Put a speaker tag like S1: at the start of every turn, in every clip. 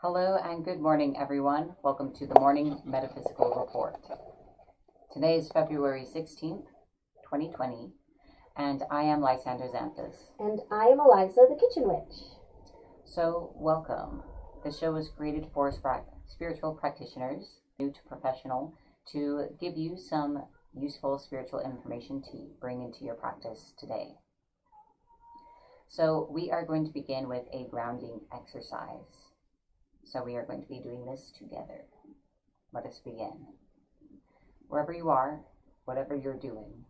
S1: Hello and good morning, everyone. Welcome to the Morning Metaphysical Report. Today is February 16th, 2020, and I am Lysander Xanthus.
S2: And I am Eliza, the Kitchen Witch.
S1: So, welcome. The show was created for spiritual practitioners, new to professional, to give you some useful spiritual information to bring into your practice today. So, we are going to begin with a grounding exercise. So we are going to be doing this together. Let us begin. Wherever you are, whatever you're doing,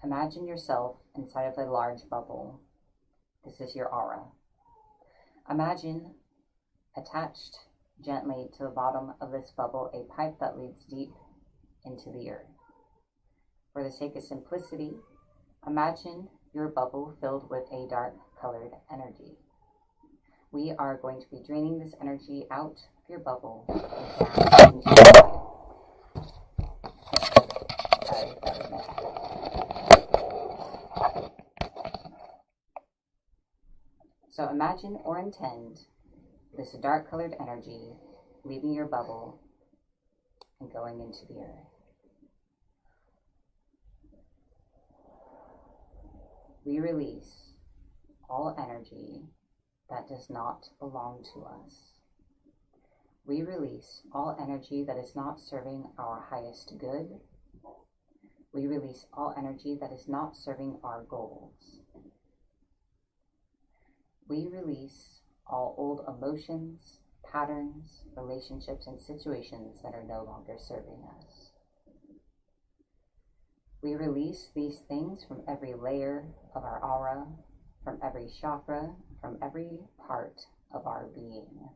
S1: imagine yourself inside of a large bubble. This is your aura. Imagine attached gently to the bottom of this bubble a pipe that leads deep into the earth. For the sake of simplicity, imagine your bubble filled with a dark colored energy. We are going to be draining this energy out of your bubble and down into your life. So imagine or intend this dark colored energy leaving your bubble and going into the earth. We release all energy that does not belong to us. We release all energy that is not serving our highest good. We release all energy that is not serving our goals. We release all old emotions, patterns, relationships, and situations that are no longer serving us. We release these things from every layer of our aura, from every chakra, from every part of our being.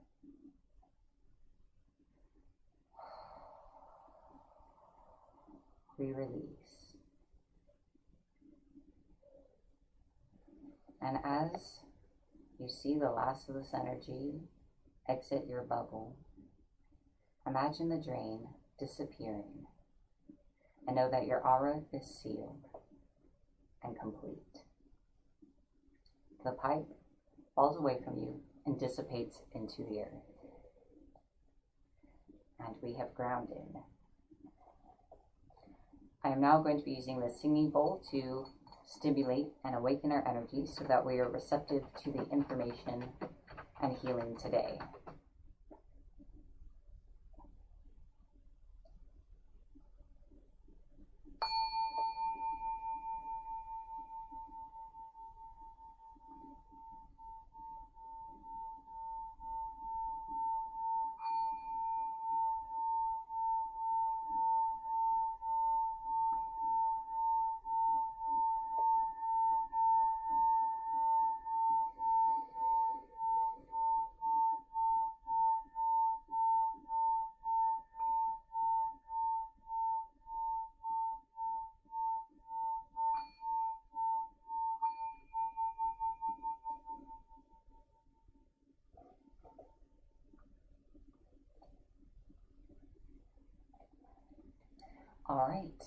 S1: We release. And as you see the last of this energy exit your bubble, imagine the drain disappearing and know that your aura is sealed and complete. The pipe falls away from you and dissipates into the earth. And we have grounded. I am now going to be using the singing bowl to stimulate and awaken our energy so that we are receptive to the information and healing today. All right.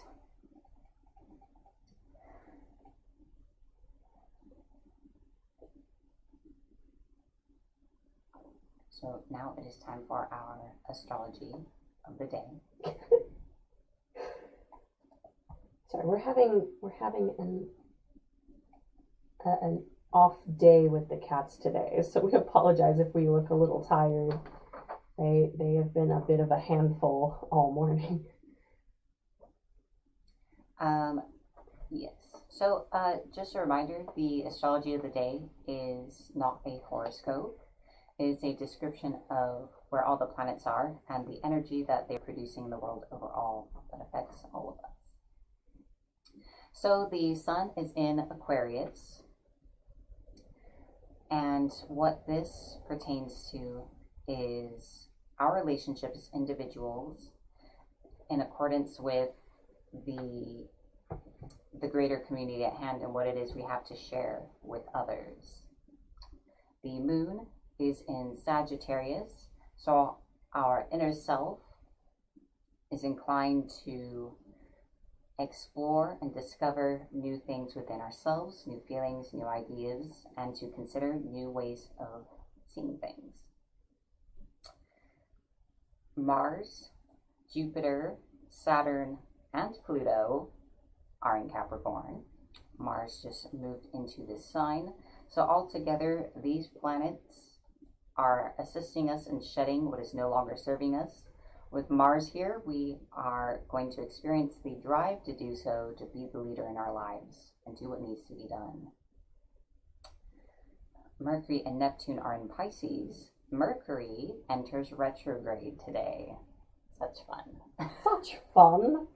S1: So now it is time for our astrology of the day.
S2: Sorry, we're having an off day with the cats today, so we apologize if we look a little tired. They have been a bit of a handful all morning.
S1: Yes. So just a reminder, the astrology of the day is not a horoscope. It is a description of where all the planets are and the energy that they're producing in the world overall that affects all of us. So the sun is in Aquarius, and what this pertains to is our relationships as individuals in accordance with the greater community at hand and what it is we have to share with others. The moon is in Sagittarius, so our inner self is inclined to explore and discover new things within ourselves, new feelings, new ideas, and to consider new ways of seeing things. Mars, Jupiter, Saturn, and Pluto are in Capricorn. Mars just moved into this sign. So altogether, these planets are assisting us in shedding what is no longer serving us. With Mars here, we are going to experience the drive to do so, to be the leader in our lives and do what needs to be done. Mercury and Neptune are in Pisces. Mercury enters retrograde today. Such fun.
S2: Such fun.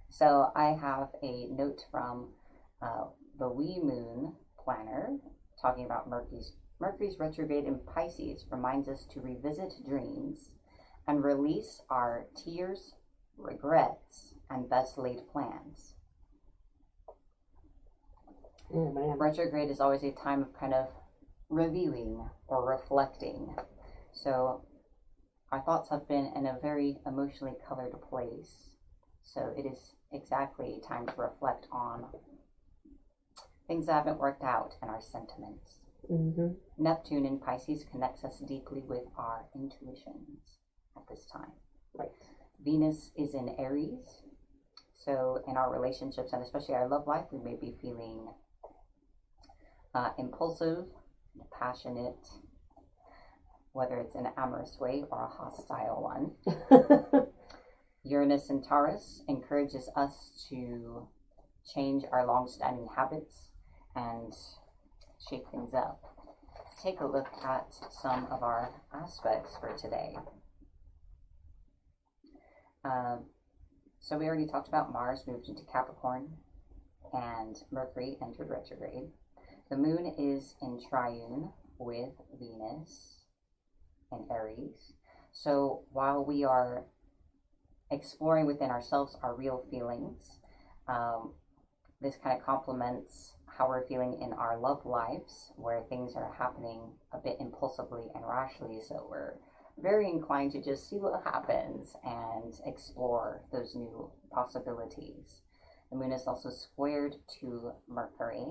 S1: So I have a note from the Wee Moon Planner talking about Mercury's retrograde in Pisces reminds us to revisit dreams and release our tears, regrets, and best laid plans.
S2: Oh, man.
S1: Retrograde is always a time of kind of reviewing or reflecting. So our thoughts have been in a very emotionally colored place. So it is exactly time to reflect on things that haven't worked out and our sentiments.
S2: Mm-hmm.
S1: Neptune in Pisces connects us deeply with our intuitions at this time.
S2: Right.
S1: Venus is in Aries. So in our relationships and especially our love life, we may be feeling impulsive, passionate, whether it's in an amorous way or a hostile one. Uranus in Taurus encourages us to change our long-standing habits and shake things up. Take a look at some of our aspects for today. So we already talked about Mars moved into Capricorn and Mercury entered retrograde. The moon is in triune with Venus in Aries. So while we are exploring within ourselves our real feelings, this kind of complements how we're feeling in our love lives, where things are happening a bit impulsively and rashly. So we're very inclined to just see what happens and explore those new possibilities. The moon is also squared to Mercury.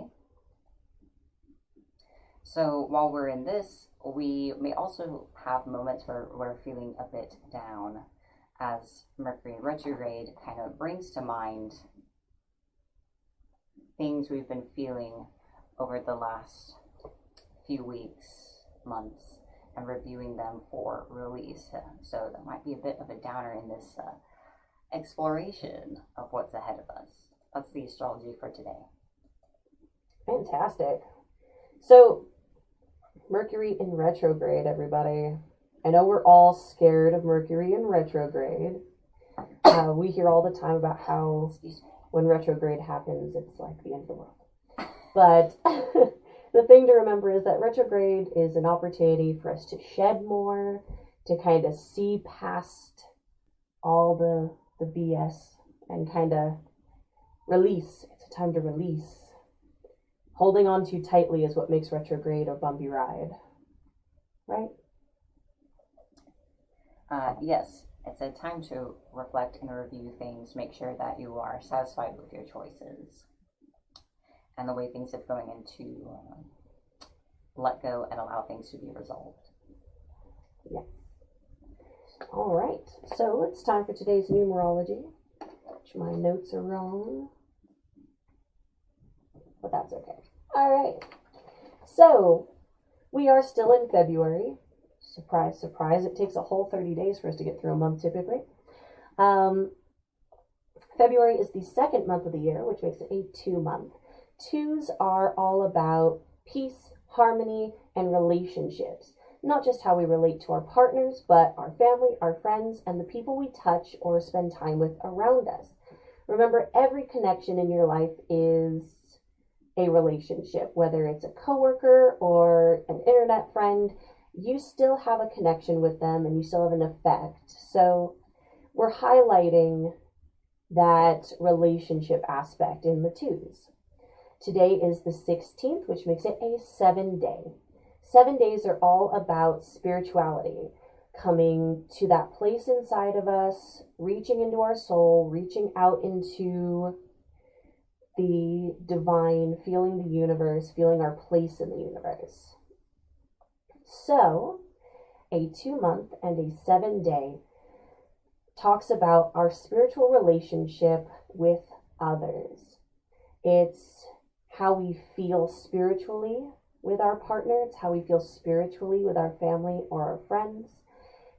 S1: So while we're in this, we may also have moments where we're feeling a bit down, as Mercury retrograde kind of brings to mind things we've been feeling over the last few weeks, months, and reviewing them for release. So that might be a bit of a downer in this exploration of what's ahead of us. That's the astrology for today.
S2: Fantastic. So, Mercury in retrograde, everybody. I know we're all scared of Mercury in retrograde. We hear all the time about how when retrograde happens, it's like the end of the world. But the thing to remember is that retrograde is an opportunity for us to shed more, to kind of see past all the BS and kind of release. It's a time to release. Holding on too tightly is what makes retrograde a bumpy ride. Right?
S1: Yes, it's a time to reflect and review things, make sure that you are satisfied with your choices and the way things are going, and to let go and allow things to be resolved.
S2: Yes. All right, so it's time for today's numerology, which my notes are wrong, but that's okay. All right, so we are still in February. Surprise, surprise. It takes a whole 30 days for us to get through a month typically. February is the second month of the year, which makes it a 2-month. 2s are all about peace, harmony, and relationships. Not just how we relate to our partners, but our family, our friends, and the people we touch or spend time with around us. Remember, every connection in your life is a relationship, whether it's a coworker or an internet friend. You still have a connection with them and you still have an effect. So we're highlighting that relationship aspect in the 2s. Today is the 16th, which makes it a 7-day. 7 days are all about spirituality, coming to that place inside of us, reaching into our soul, reaching out into the divine, feeling the universe, feeling our place in the universe. So, a 2-month and a 7-day talks about our spiritual relationship with others. It's how we feel spiritually with our partner. It's how we feel spiritually with our family or our friends.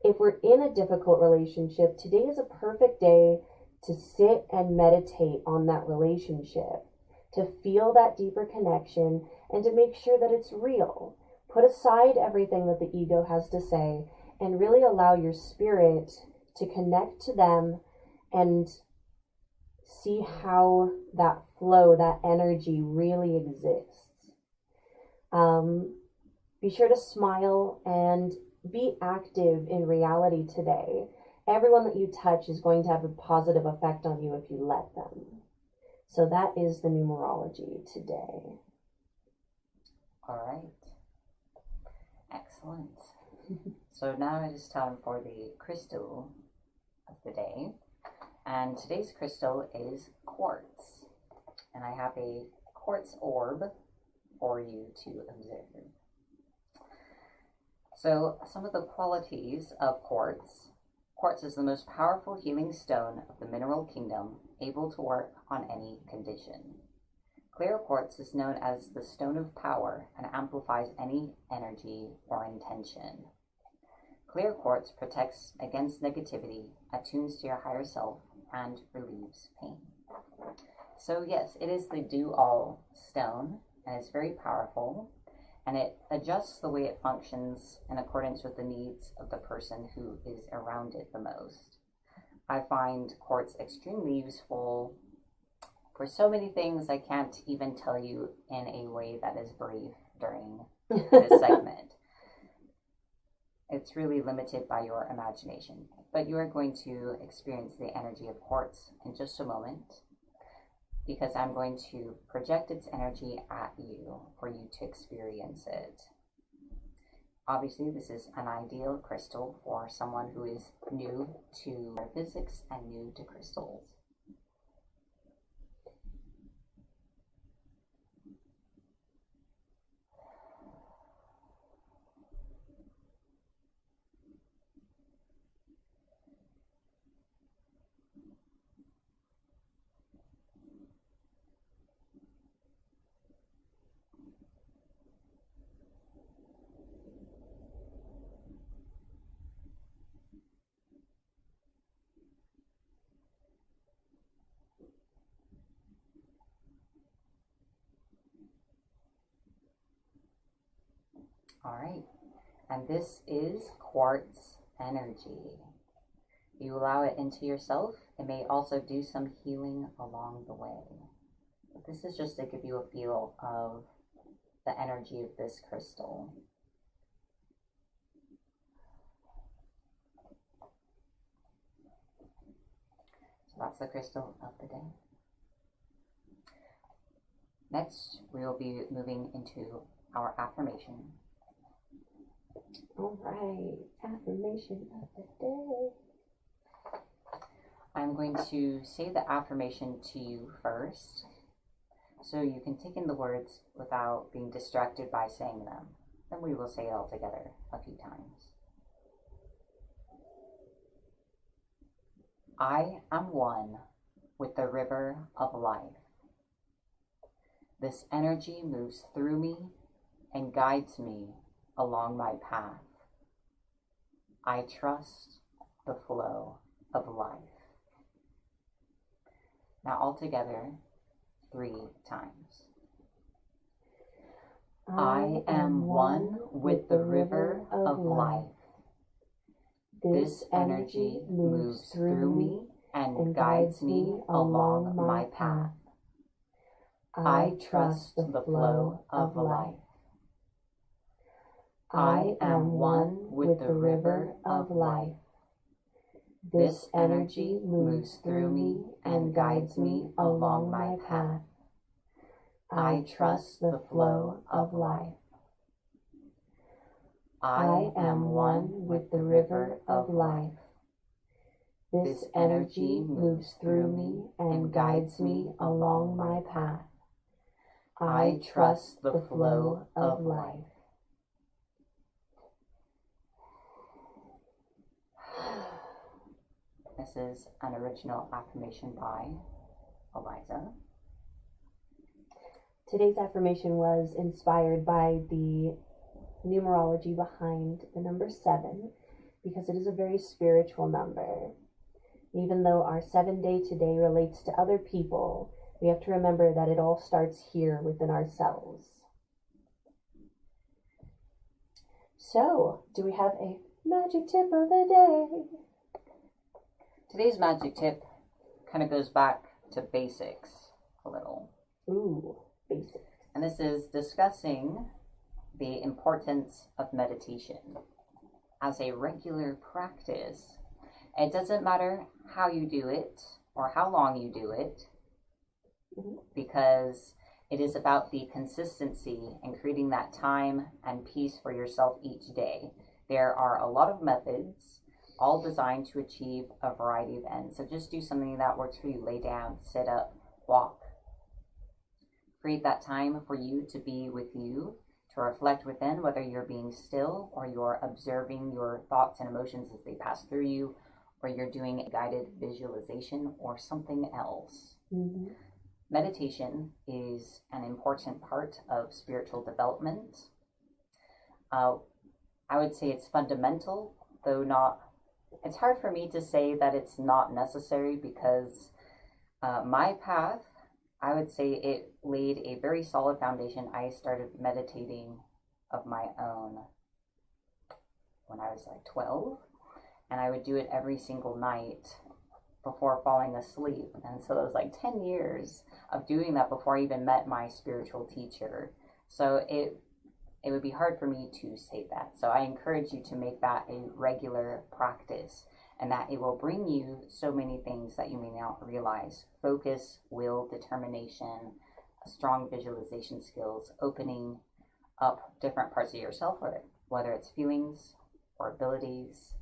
S2: If we're in a difficult relationship, today is a perfect day to sit and meditate on that relationship, to feel that deeper connection, and to make sure that it's real. Put aside everything that the ego has to say and really allow your spirit to connect to them and see how that flow, that energy really exists. Be sure to smile and be active in reality today. Everyone that you touch is going to have a positive effect on you if you let them. So that is the numerology today.
S1: All right. Excellent. So now it is time for the crystal of the day. And today's crystal is quartz. And I have a quartz orb for you to observe. So some of the qualities of quartz. Quartz is the most powerful healing stone of the mineral kingdom, able to work on any condition. Clear quartz is known as the stone of power and amplifies any energy or intention. Clear quartz protects against negativity, attunes to your higher self, and relieves pain. So yes, it is the do-all stone, and it's very powerful, and it adjusts the way it functions in accordance with the needs of the person who is around it the most. I find quartz extremely useful for so many things I can't even tell you in a way that is brief during this segment. It's really limited by your imagination, but you are going to experience the energy of quartz in just a moment, because I'm going to project its energy at you for you to experience it. Obviously, this is an ideal crystal for someone who is new to metaphysics and new to crystals. All right, and this is quartz energy. You allow it into yourself. It may also do some healing along the way. But this is just to give you a feel of the energy of this crystal. So that's the crystal of the day. Next, we will be moving into our affirmation.
S2: All right, affirmation of the day.
S1: I'm going to say the affirmation to you first, so you can take in the words without being distracted by saying them. Then we will say it all together a few times. I am one with the river of life. This energy moves through me and guides me along my path. I trust the flow of life. Now all together, 3 times. I am one with the river of life. This energy moves through me and guides me along my path. I trust the flow of life. I am one with the river of life. This energy moves through me and guides me along my path. I trust the flow of life. I am one with the river of life. This energy moves through me and guides me along my path. I trust the flow of life. This is an original affirmation by Eliza.
S2: Today's affirmation was inspired by the numerology behind the number 7 because it is a very spiritual number. Even though our 7-day today relates to other people, we have to remember that it all starts here within ourselves. So, do we have a magic tip of the day?
S1: Today's magic tip kind of goes back to basics a little.
S2: Ooh, basics.
S1: And this is discussing the importance of meditation as a regular practice. It doesn't matter how you do it or how long you do it, because it is about the consistency and creating that time and peace for yourself each day. There are a lot of methods, all designed to achieve a variety of ends. So just do something that works for you. Lay down, sit up, walk. Create that time for you to be with you, to reflect within, whether you're being still or you're observing your thoughts and emotions as they pass through you, or you're doing a guided visualization or something else. Meditation is an important part of spiritual development. I would say it's fundamental, though not. It's hard for me to say that it's not necessary because my path, I would say it laid a very solid foundation. I started meditating of my own when I was like 12, and I would do it every single night before falling asleep. And so it was like 10 years of doing that before I even met my spiritual teacher. So it would be hard for me to say that. So I encourage you to make that a regular practice, and that it will bring you so many things that you may not realize. Focus, will, determination, strong visualization skills, opening up different parts of yourself, whether it's feelings or abilities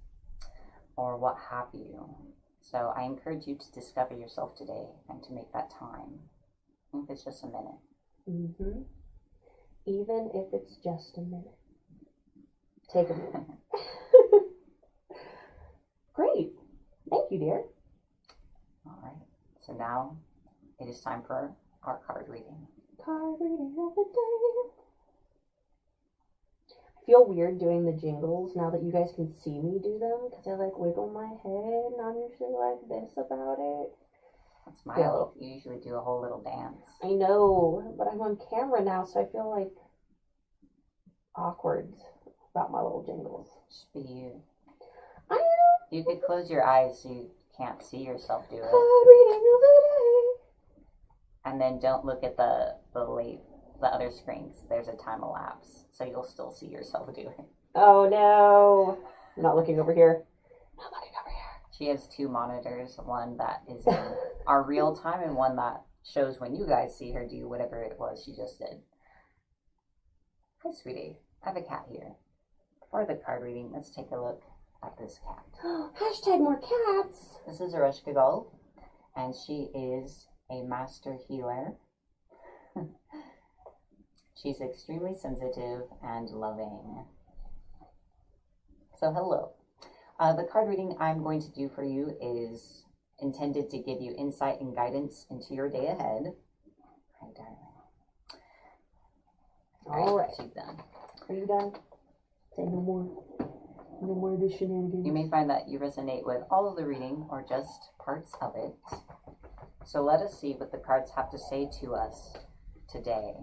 S1: or what have you. So I encourage you to discover yourself today and to make that time, even if it's just a minute.
S2: Even if it's just a minute. Take a minute. Great. Thank you, dear.
S1: All right. So now it is time for our card reading.
S2: Card reading of the day. I feel weird doing the jingles now that you guys can see me do them, because I like wiggle my head and I'm usually like this about it.
S1: Smile. You usually do a whole little dance.
S2: I know, but I'm on camera now, so I feel like awkward about my little jingles.
S1: Just be you.
S2: I am.
S1: You could close your eyes so you can't see yourself do it.
S2: Card reading of the day.
S1: And then don't look at the other screens. There's a time elapse, so you'll still see yourself do it.
S2: Oh no! I'm not looking over here. Not looking over here.
S1: She has 2 monitors, one that is in our real time and one that shows when you guys see her do whatever it was she just did. Hi, sweetie. I have a cat here. For the card reading, let's take a look at this cat.
S2: Hashtag more cats.
S1: This is Ereshkigal, and she is a master healer. She's extremely sensitive and loving. So hello. The card reading I'm going to do for you is intended to give you insight and guidance into your day ahead. Hi, darling.
S2: All right.
S1: She's done.
S2: Are you done? Say no more. No more of this shenanigans.
S1: You may find that you resonate with all of the reading or just parts of it. So let us see what the cards have to say to us today.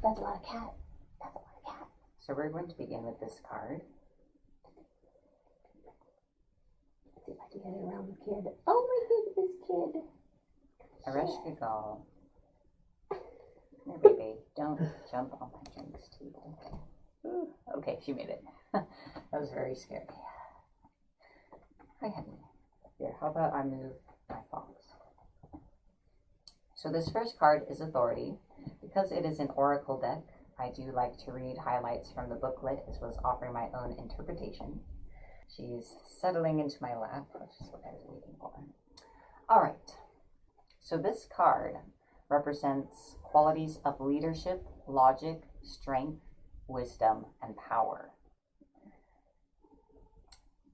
S2: That's a lot of cat. That's a lot of cat.
S1: So we're going to begin with this card.
S2: Let's see if I can get it around the kid. Oh my goodness, kid.
S1: Ereshkigal. Here, baby. Don't jump on my drinks, too. Okay, she made it. That was very scary. Hi, honey. Here, how about I move my fox? So this first card is authority. Because it is an oracle deck, I do like to read highlights from the booklet as well as offering my own interpretation. She's settling into my lap, which is what I was waiting for. All right. So this card represents qualities of leadership, logic, strength, wisdom, and power.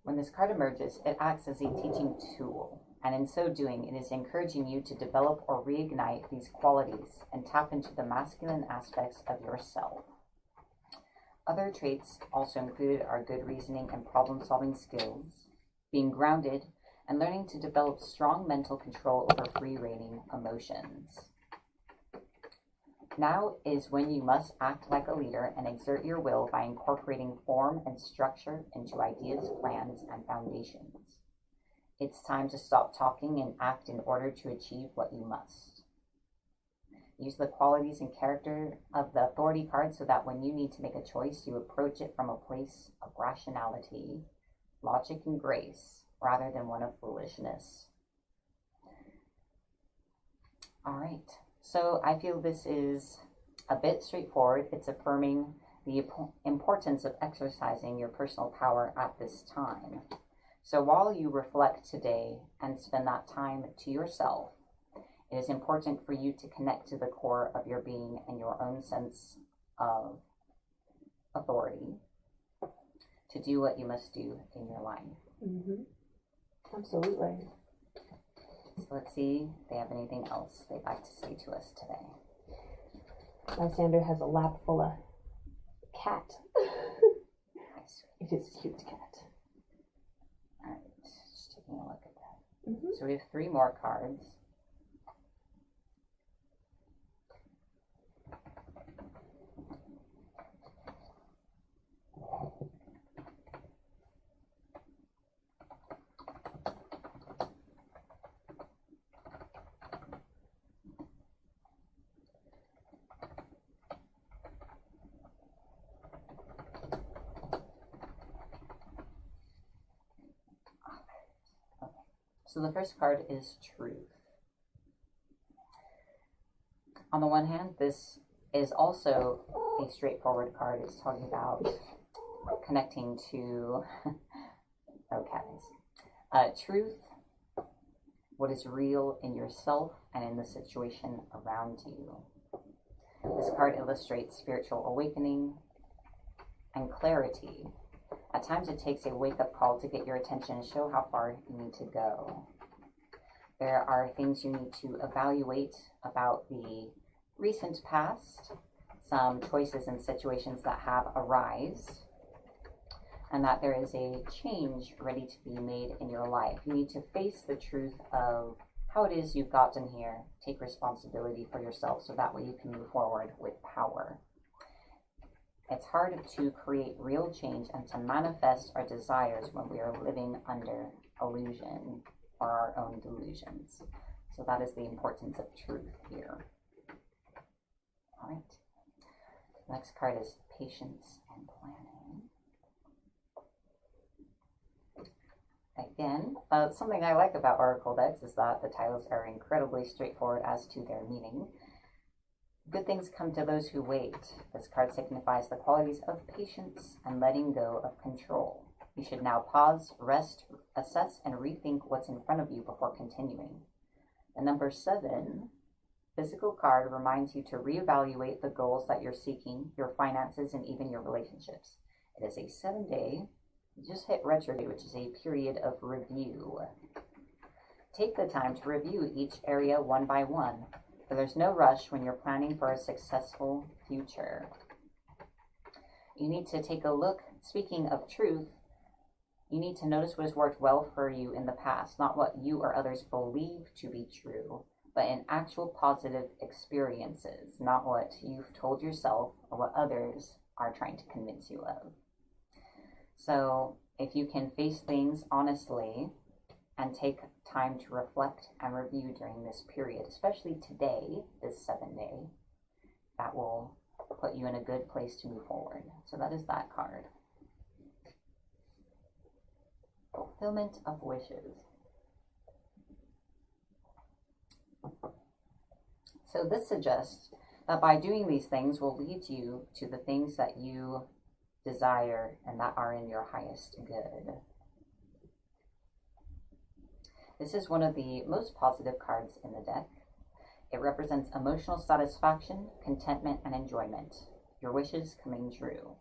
S1: When this card emerges, it acts as a teaching tool, and in so doing, it is encouraging you to develop or reignite these qualities and tap into the masculine aspects of yourself. Other traits also included are good reasoning and problem-solving skills, being grounded, and learning to develop strong mental control over free-reigning emotions. Now is when you must act like a leader and exert your will by incorporating form and structure into ideas, plans, and foundations. It's time to stop talking and act in order to achieve what you must. Use the qualities and character of the authority card so that when you need to make a choice, you approach it from a place of rationality, logic, and grace, rather than one of foolishness. All right. So I feel this is a bit straightforward. It's affirming the importance of exercising your personal power at this time. So while you reflect today and spend that time to yourself, it is important for you to connect to the core of your being and your own sense of authority to do what you must do in your life.
S2: Mm-hmm. Absolutely.
S1: So let's see if they have anything else they'd like to say to us today.
S2: Lysander has a lap full of cat. It is a cute cat.
S1: All right, just taking a look at that.
S2: Mm-hmm.
S1: So we have 3 more cards. So the first card is truth. On the one hand, this is also a straightforward card. It's talking about connecting to truth, what is real in yourself and in the situation around you. This card illustrates spiritual awakening and clarity. At times it takes a wake-up call to get your attention and show how far you need to go. There are things you need to evaluate about the recent past, some choices and situations that have arisen, and that there is a change ready to be made in your life. You need to face the truth of how it is you've gotten here, take responsibility for yourself so that way you can move forward with power. It's hard to create real change and to manifest our desires when we are living under illusion or our own delusions. So that is the importance of truth here. All right. Next card is patience and planning. Again, something I like about Oracle decks is that the titles are incredibly straightforward as to their meaning. Good things come to those who wait. This card signifies the qualities of patience and letting go of control. You should now pause, rest, assess, and rethink what's in front of you before continuing. The number 7 physical card reminds you to reevaluate the goals that you're seeking, your finances, and even your relationships. It is a 7-day, just hit retrograde, which is a period of review. Take the time to review each area one by one. For there's no rush when you're planning for a successful future. You need to take a look. Speaking of truth, you need to notice what has worked well for you in the past, not what you or others believe to be true, but in actual positive experiences, not what you've told yourself or what others are trying to convince you of. So if you can face things honestly and take time to reflect and review during this period, especially today, this 7-day, that will put you in a good place to move forward. So that is that card. fulfillment of wishes. So this suggests that by doing these things will lead you to the things that you desire and that are in your highest good. This is one of the most positive cards in the deck. It represents emotional satisfaction, contentment, and enjoyment. Your wishes coming true.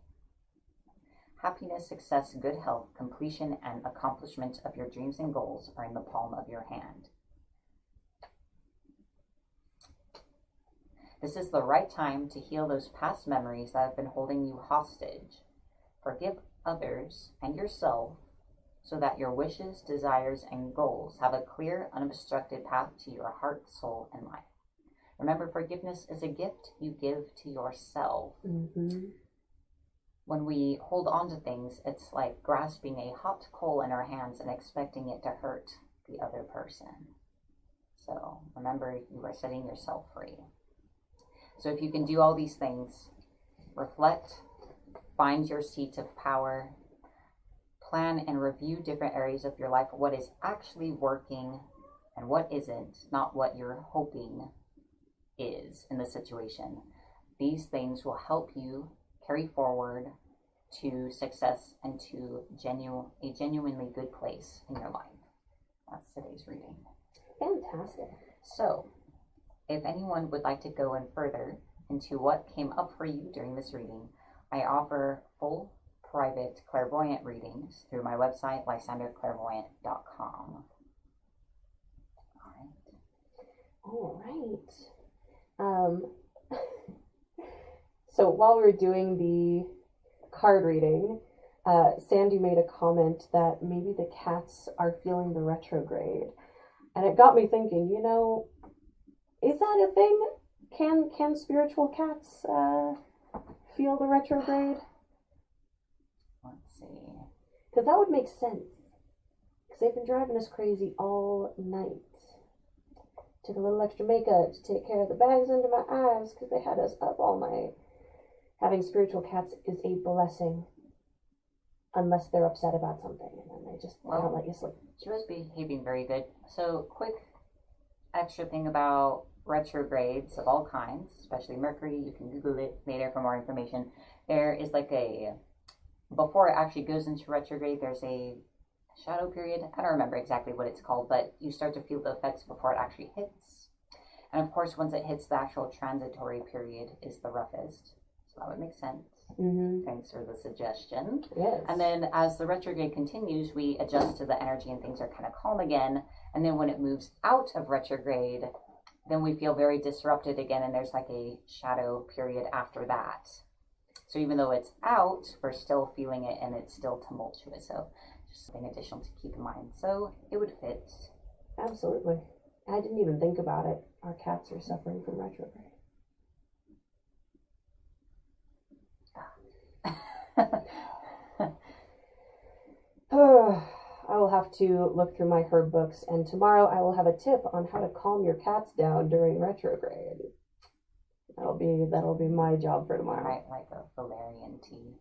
S1: Happiness, success, good health, completion, and accomplishment of your dreams and goals are in the palm of your hand. This is the right time to heal those past memories that have been holding you hostage. Forgive others and yourself so that your wishes, desires, and goals have a clear, unobstructed path to your heart, soul, and life. Remember, forgiveness is a gift you give to yourself.
S2: Mm-hmm.
S1: When we hold on to things, it's like grasping a hot coal in our hands and expecting it to hurt the other person. So remember, you are setting yourself free. So if you can do all these things, reflect, find your seat of power, plan and review different areas of your life, what is actually working and what isn't, not what you're hoping is in the situation. These things will help you carry forward to success and to a genuinely good place in your life. That's today's reading.
S2: Fantastic.
S1: So, if anyone would like to go in further into what came up for you during this reading, I offer full private clairvoyant readings through my website, lysanderclairvoyant.com.
S2: All right. So while we were doing the card reading, Sandy made a comment that maybe the cats are feeling the retrograde. And it got me thinking, is that a thing? Can spiritual cats feel the retrograde?
S1: Let's see.
S2: Because that would make sense. Because they've been driving us crazy all night. Took a little extra makeup to take care of the bags under my eyes because they had us up all night. Having spiritual cats is a blessing. Unless they're upset about something and then they don't let you sleep.
S1: She was behaving very good. So quick extra thing about retrogrades of all kinds, especially Mercury. You can Google it later for more information. There is before it actually goes into retrograde, there's a shadow period. I don't remember exactly what it's called, but you start to feel the effects before it actually hits. And of course, once it hits, the actual transitory period is the roughest. So that would make sense.
S2: Mm-hmm.
S1: Thanks for the suggestion.
S2: Yes.
S1: And then as the retrograde continues, we adjust to the energy and things are kind of calm again. And then when it moves out of retrograde, then we feel very disrupted again. And there's like a shadow period after that. So even though it's out, we're still feeling it and it's still tumultuous. So just something additional to keep in mind. So it would fit.
S2: Absolutely. I didn't even think about it. Our cats are suffering from retrograde. I will have to look through my herb books, and tomorrow I will have a tip on how to calm your cats down during retrograde. That'll be my job for tomorrow.
S1: Right, like a valerian tea.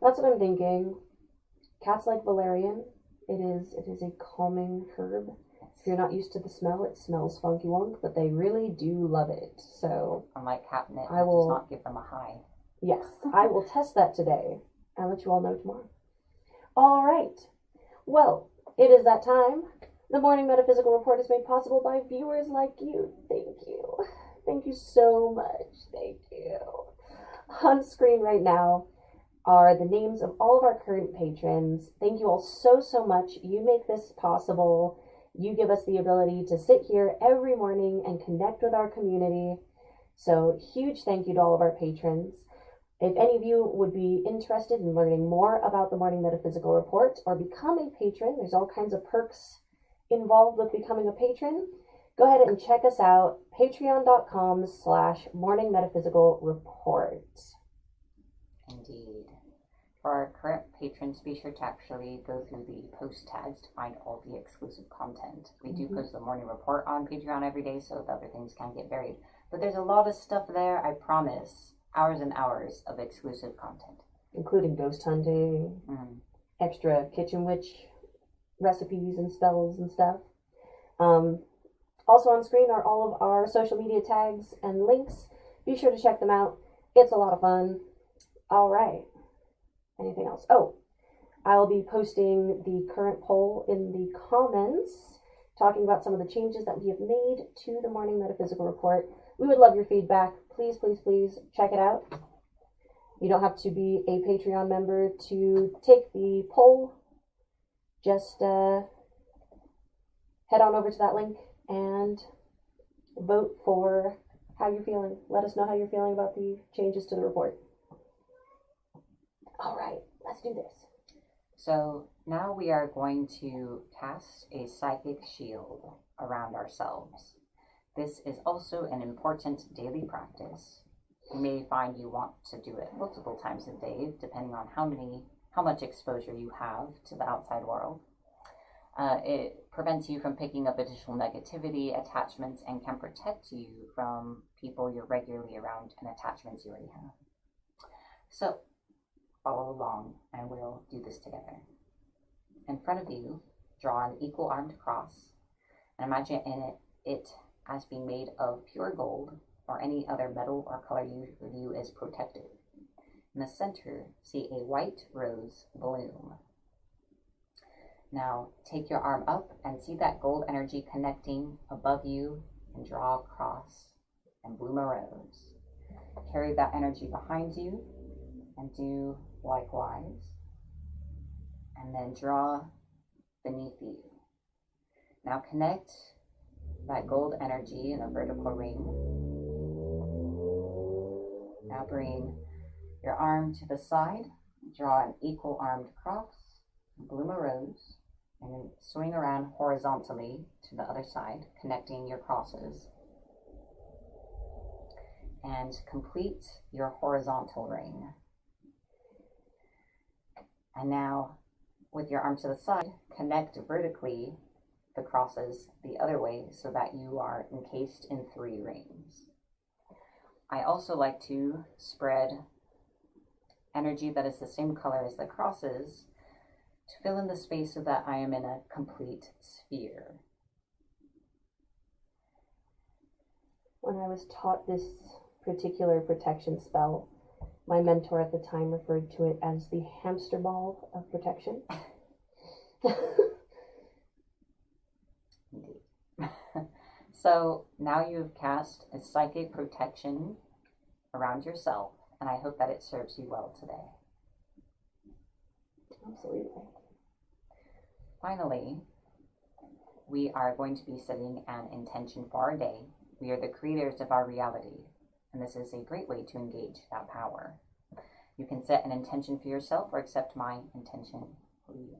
S2: That's what I'm thinking. Cats like valerian. It is a calming herb. If you're not used to the smell, it smells funky wonk, but they really do love it. So
S1: unlike catnip,
S2: I will
S1: does not give them a high.
S2: Yes, I will test that today. I'll let you all know tomorrow. All right. Well, it is that time. The Morning Metaphysical Report is made possible by viewers like you. Thank you. Thank you so much. Thank you. On screen right now are the names of all of our current patrons. Thank you all so, so much. You make this possible. You give us the ability to sit here every morning and connect with our community. So huge thank you to all of our patrons. If any of you would be interested in learning more about the Morning Metaphysical Report or become a patron, there's all kinds of perks involved with becoming a patron. Go ahead and check us out, patreon.com/Morning Metaphysical Report.
S1: Indeed. For our current patrons, be sure to actually go through the post tags to find all the exclusive content. We do post the morning report on Patreon every day, so the other things can get buried. But there's a lot of stuff there, I promise. Hours and hours of exclusive content.
S2: Including ghost hunting, extra kitchen witch recipes and spells and stuff. Also on screen are all of our social media tags and links. Be sure to check them out. It's a lot of fun. All right. Anything else? Oh, I'll be posting the current poll in the comments, talking about some of the changes that we have made to the Morning Metaphysical Report. We would love your feedback. Please, please, please check it out. You don't have to be a Patreon member to take the poll. Just head on over to that link and vote for how you're feeling. Let us know how you're feeling about the changes to the report. All right, let's do this.
S1: So now we are going to cast a psychic shield around ourselves. This is also an important daily practice. You may find you want to do it multiple times a day, depending on how much exposure you have to the outside world. It prevents you from picking up additional negativity, attachments, and can protect you from people you're regularly around and attachments you already have. So, follow along and we'll do this together. In front of you, draw an equal-armed cross and imagine it as being made of pure gold or any other metal or color you view as protective. In the center, see a white rose bloom. Now, take your arm up and see that gold energy connecting above you and draw a cross and bloom a rose. Carry that energy behind you and do likewise. And then draw beneath you. Now connect that gold energy in a vertical ring. Now bring your arm to the side, draw an equal armed cross, bloom a rose, and then swing around horizontally to the other side, connecting your crosses. And complete your horizontal ring. And now, with your arm to the side, connect vertically the crosses the other way so that you are encased in 3 rings. I also like to spread energy that is the same color as the crosses to fill in the space so that I am in a complete sphere.
S2: When I was taught this particular protection spell, my mentor at the time referred to it as the hamster ball of protection.
S1: Indeed. So now you've cast a psychic protection around yourself, and I hope that it serves you well today.
S2: Absolutely.
S1: Finally, we are going to be setting an intention for our day. We are the creators of our reality, and this is a great way to engage that power. You can set an intention for yourself or accept my intention for you.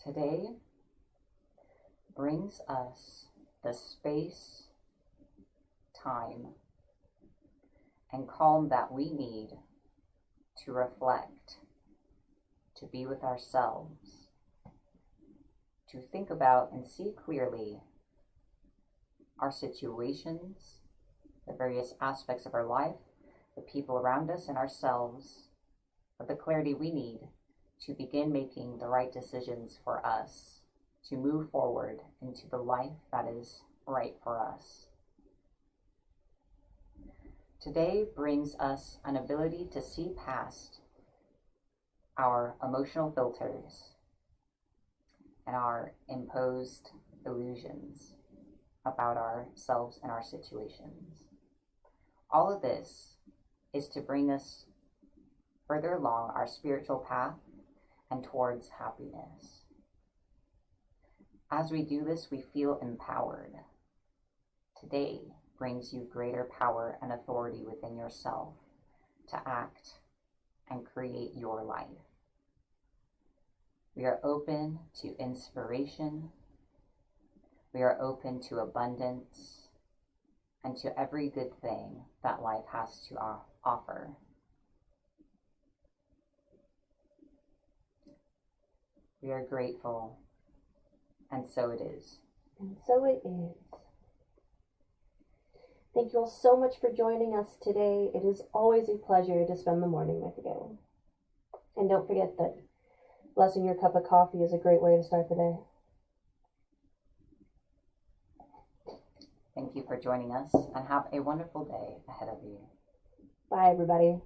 S1: Today brings us the space, time, and calm that we need to reflect, to be with ourselves, to think about and see clearly our situations, the various aspects of our life, the people around us, and ourselves, with the clarity we need to begin making the right decisions for us, to move forward into the life that is right for us. Today brings us an ability to see past our emotional filters and our imposed illusions about ourselves and our situations. All of this is to bring us further along our spiritual path and towards happiness. As we do this, we feel empowered. Today brings you greater power and authority within yourself to act and create your life. We are open to inspiration. We are open to abundance and to every good thing that life has to offer. We are grateful, and so it is.
S2: And so it is. Thank you all so much for joining us today. It is always a pleasure to spend the morning with you. And don't forget that blessing your cup of coffee is a great way to start the day.
S1: Thank you for joining us, and have a wonderful day ahead of you.
S2: Bye, everybody.